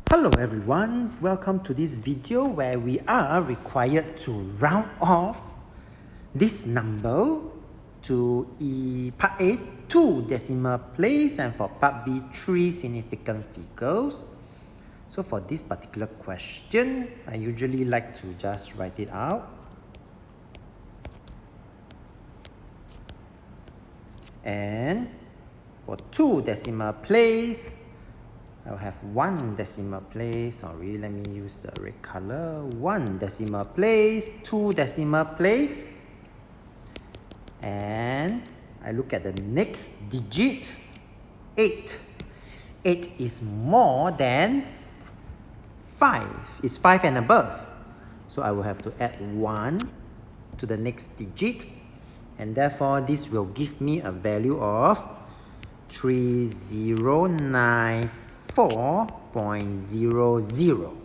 Hello everyone, welcome to this video where we are required to round off this number to part A 2 decimal place and for part B 3 significant figures. So for this particular question, I usually like to just write it out. And for 2 decimal place, I'll have 1 decimal place. Sorry, let me use the red color. 1 decimal place, 2 decimal place. And I look at the next digit, 8. 8 is more than 5. It's 5 and above. So I will have to add 1 to the next digit. And therefore, this will give me a value of 3094.00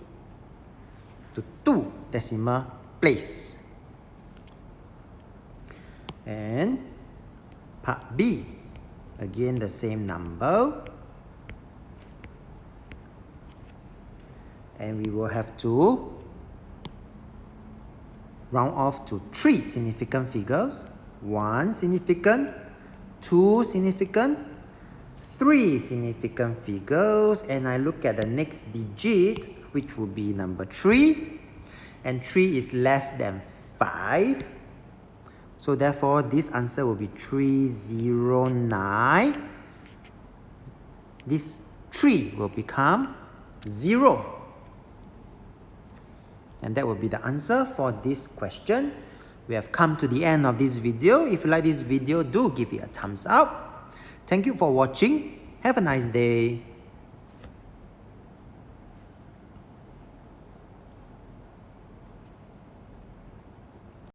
to 2 decimal place. And part B, again the same number. And we will have to round off to 3 significant figures. 1 significant, 2 significant, 3 significant figures, and I look at the next digit, which will be number 3, and 3 is less than 5. So therefore, this answer will be 309. This 3 will become 0. And that will be the answer for this question. We have come to the end of this video. If you like this video, do give it a thumbs up. Thank you for watching. Have a nice day.